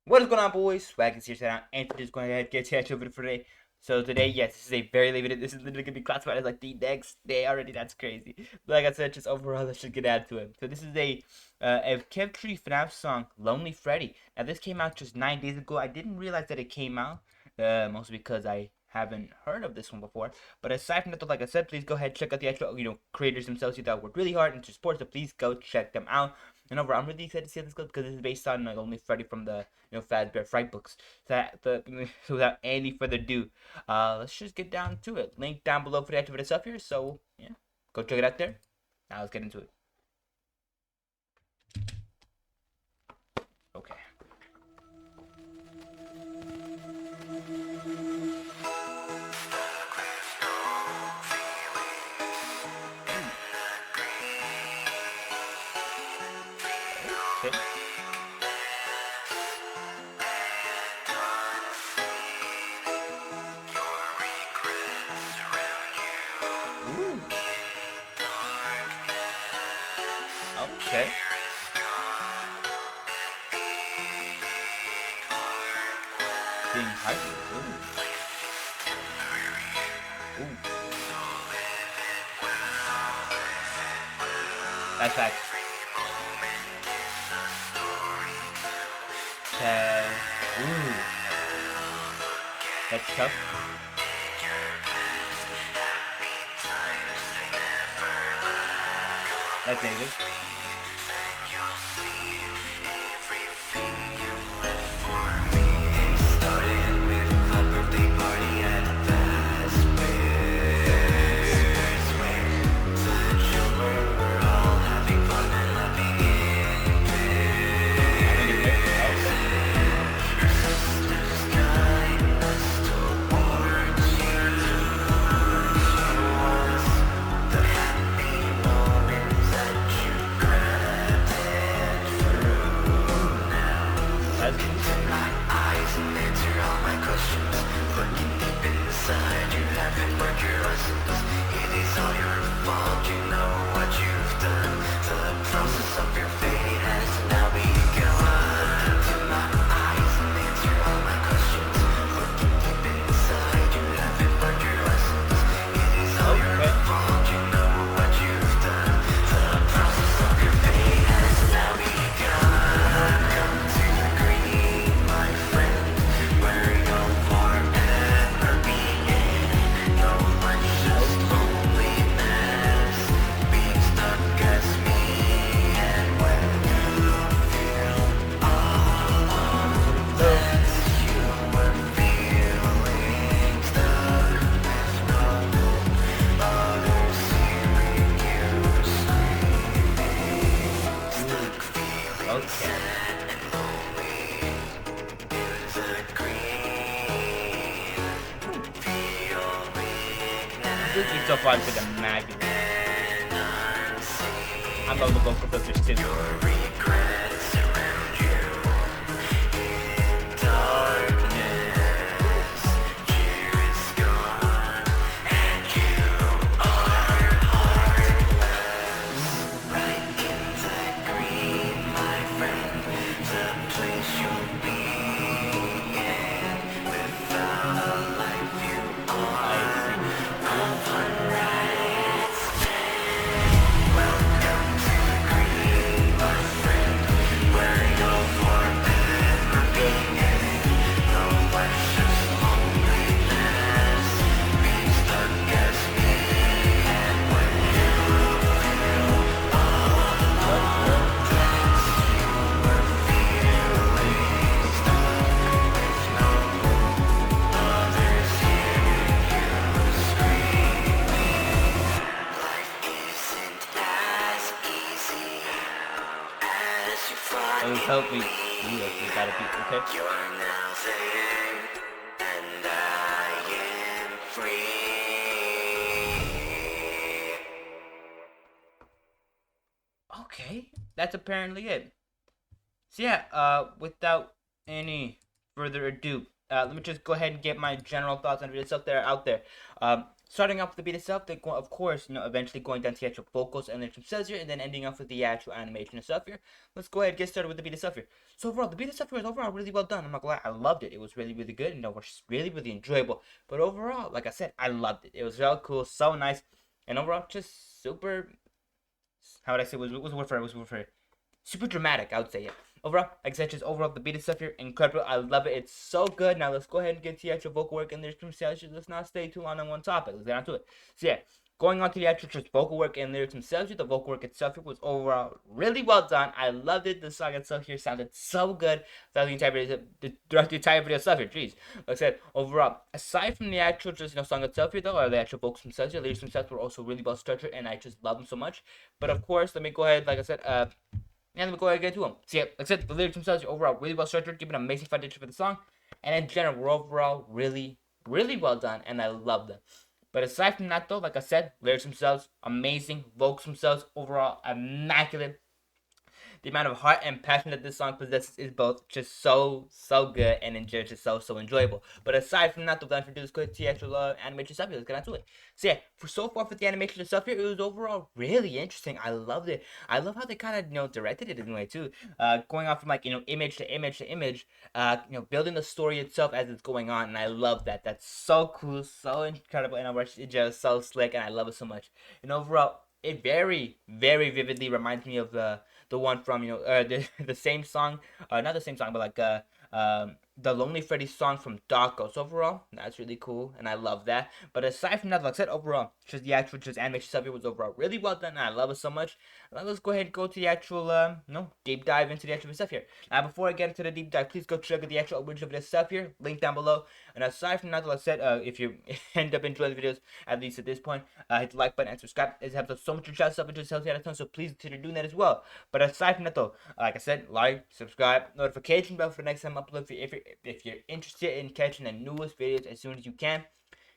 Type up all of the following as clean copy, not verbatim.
What is going on, boys? Swaggys here today, and just going ahead and get to over for today. So today, yes, this is a very limited. This is literally gonna be classified as like the next day already. That's crazy. But like I said, just overall, let's just get added to it. So this is a Kevtry FNaF song, "Lonely Freddy." Now this came out just 9 days ago. I didn't realize that it came out, mostly because I haven't heard of this one before. But aside from that, like I said, please go ahead check out the actual creators themselves. That worked really hard and to support. So please go check them out. And overall, I'm really excited to see how this goes because this is based on Lonely Freddy from the fazbear fright books. So without any further ado, let's just get down to it. Link down below for the activity stuff here. So yeah, go check it out there. Now let's get into it. Okay. Okay. Ooh. Okay. Being hyper. Ooh. Ooh. That's actually. Okay. Ooh. That's tough. That's negative. This is so fun for the magnet. I love the vocal filters too. Help me. We gotta be okay. You're now saying, and I am free. Okay, that's apparently it. So yeah, without any further ado, let me just go ahead and get my general thoughts on it. It's out there. Starting off with the beat itself, then of course, eventually going down to the actual vocals and lyrics themselves here, and then ending off with the actual animation and stuff here. Let's go ahead and get started with the beat itself here. So overall, the beat itself here was overall really well done. I'm not gonna lie, I loved it. It was really, really good, and it was really, really enjoyable. But overall, like I said, I loved it. It was real cool, so nice, and overall, just super. How would I say? Was the word for it? Was the word for it? Super dramatic, I would say, yeah. Overall, like I said, just overall, the beat and stuff here, incredible. I love it. It's so good. Now, let's go ahead and get to the actual vocal work and lyrics themselves. Let's not stay too long on one topic. Let's get on to it. So, yeah, going on to the actual just vocal work and lyrics themselves, the vocal work itself here was overall really well done. I loved it. The song itself here sounded so good throughout the entire video, throughout the entire video stuff here. Jeez. Like I said, overall, aside from the actual just song itself here, though, or the actual vocals themselves, the lyrics themselves were also really well structured, and I just love them so much. But, of course, let me go ahead, like I said, and let me go ahead and get to them. So yeah, like I said, the lyrics themselves are overall really well structured, give an amazing foundation for the song, and in general, we're overall really, really well done, and I love them. But aside from that, though, like I said, lyrics themselves, amazing, vocals themselves, overall, immaculate. The amount of heart and passion that this song possesses is both just so good and just so enjoyable. But aside from that, without introduce to the actual animation stuff, let's get on to it. So yeah, for so far for the animation stuff here, it was overall really interesting. I loved it. I love how they kind of directed it in a way too. Going off from like image to image to image, building the story itself as it's going on, and I love that. That's so cool, so incredible, and it's just so slick, and I love it so much. And overall, it very vividly reminds me of the one from the same song, not the same song, but like the Lonely Freddy song from Darko. So overall, that's really cool, and I love that. But aside from that, like I said, overall, just the actual animation stuff here was overall really well done, and I love it so much. Now let's go ahead and go to the actual deep dive into the actual stuff here. Now before I get into the deep dive, please go check out the actual original video stuff here, link down below. And aside from that, like I said, if you end up enjoying the videos, at least at this point, hit the like button and subscribe. It helps so much to shout stuff and just helps you out a ton, so please consider doing that as well. But aside from that though, like I said, like, subscribe, notification bell for the next time I upload. If you're interested in catching the newest videos as soon as you can.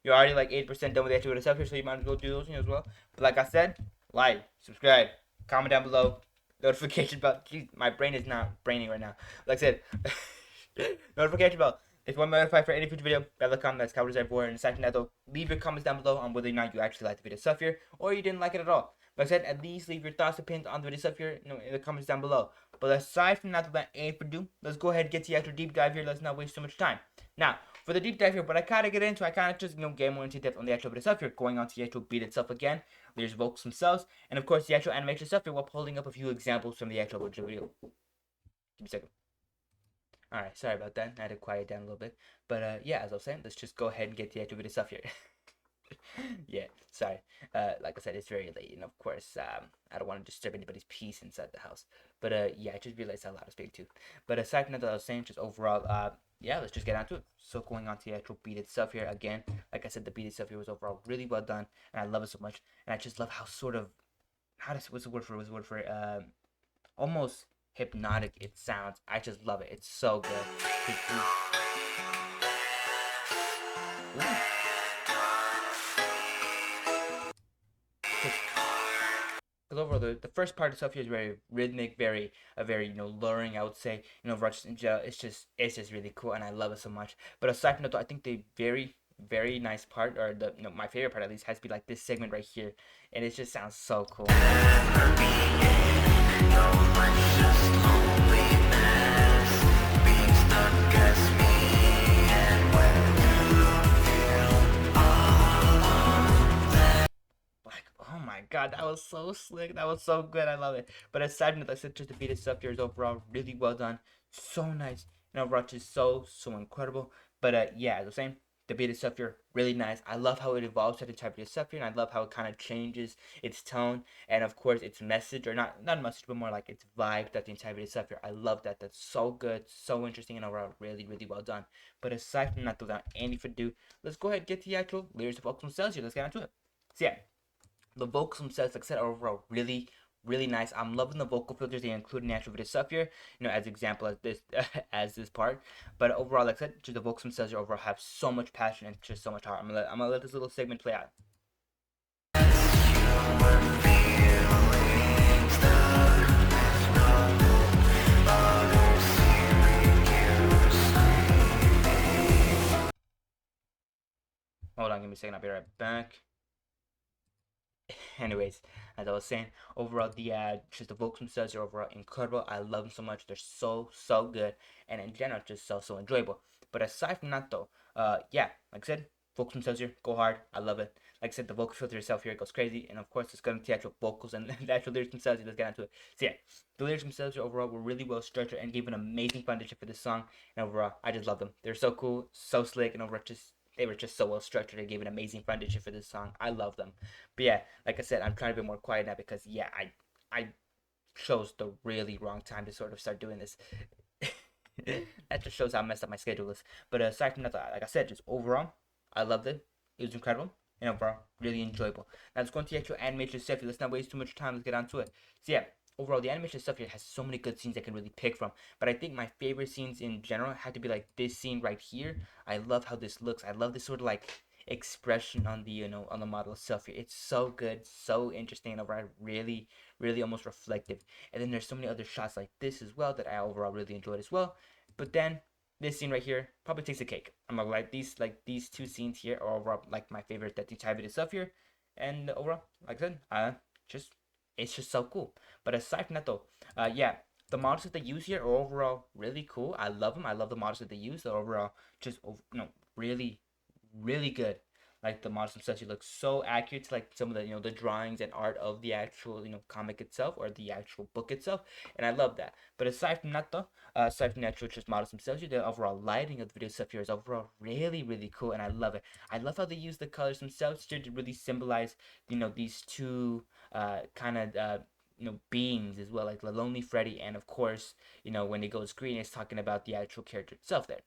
You're already like 8% done with the actual stuff here, so you might as well do those as well. But like I said, like, subscribe, comment down below, notification bell. Jeez, my brain is not braining right now. Like I said, notification bell. If you want to be notified for any future video, leave a comment. That's covered everywhere. And aside from that though, leave your comments down below on whether or not you actually like the video stuff here, or you didn't like it at all. Like I said, at least leave your thoughts and opinions on the video stuff here in the comments down below. But aside from that, without any further ado, let's go ahead and get to the actual deep dive here. Let's not waste too much time. Now, for the deep dive here, what I kind of get into, I kind of just get more into depth on the actual video stuff here, going on to the actual beat itself again, there's vocals themselves, and of course the actual animation stuff here, while pulling up a few examples from the actual original video. Give me a second. Alright, sorry about that. I had to quiet down a little bit. But yeah, as I was saying, let's just go ahead and get the actual video stuff here. Yeah, sorry. Like I said, it's very late, and of course, I don't want to disturb anybody's peace inside the house. But yeah, I just realized how loud I was speaking too. But aside from that, I was saying, just overall, yeah, let's just get on to it. So going on to the actual beat itself here, again, like I said, the beat itself here was overall really well done, and I love it so much. And I just love how sort of, what's the word for it? Almost hypnotic it sounds. I just love it. It's so good. Because overall, the first part of stuff here is very rhythmic, very luring, I would say. It's just really cool, and I love it so much. But aside from that, though, I think the very nice part, or my favorite part at least, has to be like this segment right here, and it just sounds so cool. Oh my god, that was so slick. That was so good. I love it. But aside from that, like I said, just the beat itself here is overall really well done. So nice. And overall, just so incredible. But yeah, as I was saying, the beat itself here, really nice. I love how it evolves to the type of stuff here, and I love how it kind of changes its tone, and of course its message, or not message, but more like its vibe that the entire video stuff here. I love that. That's so good, so interesting, and overall really well done. But aside from that, without any further ado, let's go ahead and get to the actual lyrics of vocals themselves here. Let's get into it. So yeah, the vocals themselves, like I said, are overall really nice. I'm loving the vocal filters they include in the actual video stuff here, as example as this as this part. But overall, like I said, just the vocals themselves overall have so much passion and just so much heart. I'm gonna let this little segment play out. Hold on, give me a second. I'll be right back. Anyways, as I was saying, overall just the vocals themselves are overall incredible. I love them so much. They're so good, and in general, just so enjoyable. But aside from that, though, yeah, like I said, vocals themselves here go hard. I love it. Like I said, the vocal filter itself here goes crazy, and of course, it's gonna the actual vocals and the actual lyrics themselves. Let's get into it. So yeah, the lyrics themselves here overall were really well structured and gave an amazing foundation for this song. And overall, I just love them. They're so cool, so slick, and overall, just they were just so well structured and gave an amazing foundation for this song. I love them. But yeah, like I said, I'm trying to be more quiet now because yeah, I chose the really wrong time to sort of start doing this. That just shows how messed up my schedule is. But aside from that, like I said, just overall, I loved it. It was incredible and overall really enjoyable. Now let's go into the actual animation stuff here. Let's not waste too much time. Let's get on to it. So yeah, overall the animation stuff here has so many good scenes I can really pick from. But I think my favorite scenes in general had to be like this scene right here. I love how this looks. I love this sort of like expression on the on the model itself here. It's so good, so interesting, and overall really almost reflective. And then there's so many other shots like this as well that I overall really enjoyed as well. But then this scene right here probably takes a cake. I'm gonna these two scenes here are overall like my favorite that the entire video stuff here. And overall, like I said, just it's just so cool. But aside from that though, yeah, the models that they use here are overall really cool. I love them. I love the models that they use. They're overall just really good. Like the models themselves, you look so accurate to like some of the the drawings and art of the actual comic itself or the actual book itself, and I love that. But aside from that though, aside from the actual just models themselves, the overall lighting of the video stuff here is overall really cool, and I love it. I love how they use the colors themselves here to really symbolize these two kind of beings as well, like the lonely Freddy, and of course when it goes green, it's talking about the actual character itself there,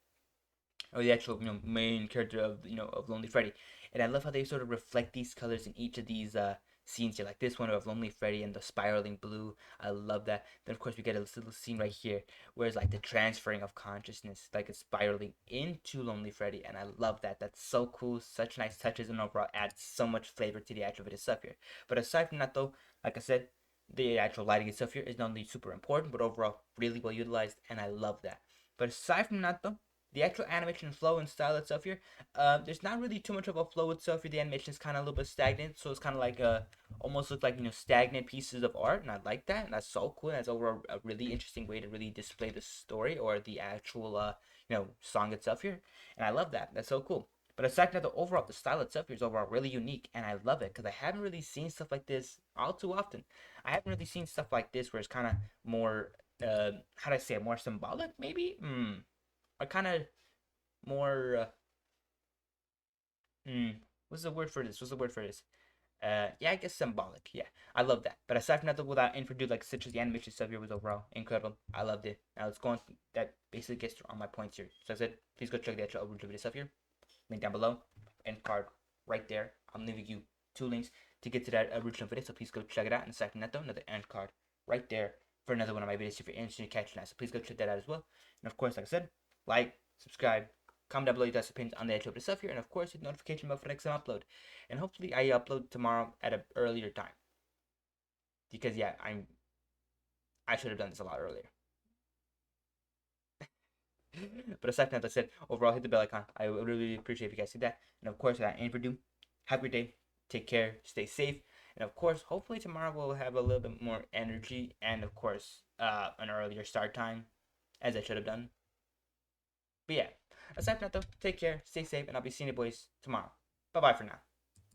or the actual main character of of Lonely Freddy. And I love how they sort of reflect these colors in each of these scenes here, like this one of Lonely Freddy and the spiraling blue. I love that. Then of course we get a little scene right here where it's like the transferring of consciousness, like it's spiraling into Lonely Freddy, and I love that. That's so cool. Such nice touches, and overall adds so much flavor to the actual video stuff here. But aside from that though, like I said, the actual lighting itself here is not only super important, but overall really well utilized, and I love that. But aside from that though, the actual animation flow and style itself here, there's not really too much of a flow itself here. The animation is kind of a little bit stagnant, so it's kind of like almost look like stagnant pieces of art, and I like that. And that's so cool. And that's over a really interesting way to really display the story or the actual song itself here, and I love that. That's so cool. But aside from that, the style itself here is overall really unique, and I love it because I haven't really seen stuff like this all too often. I haven't really seen stuff like this where it's kind of more, how do I say it, more symbolic, maybe? Or kind of more mm, what's the word for this? What's the word for this? Yeah, I guess symbolic. Yeah, I love that. But aside from that, without introduced like such as the animation stuff here was overall incredible. I loved it. Now let's go on. That basically gets to all my points here. So I said, please go check the actual original video stuff here. Link down below. End card right there. I'm leaving you two links to get to that original video. So please go check it out. And aside from that though, another end card right there for another one of my videos if you're interested in catching that. So please go check that out as well. And of course, like I said, like, subscribe, comment down below your guys' opinions on the actual stuff here, and of course hit the notification bell for the next time I upload. And hopefully I upload tomorrow at an earlier time. Because yeah, I should have done this a lot earlier. But aside from that, like I said, overall hit the bell icon. I would really appreciate if you guys see that. And of course, without any further ado, have a great day. Take care, stay safe, and of course, hopefully tomorrow we'll have a little bit more energy and of course, an earlier start time, as I should have done. But yeah, aside from that though, take care, stay safe, and I'll be seeing you boys tomorrow. Bye bye for now.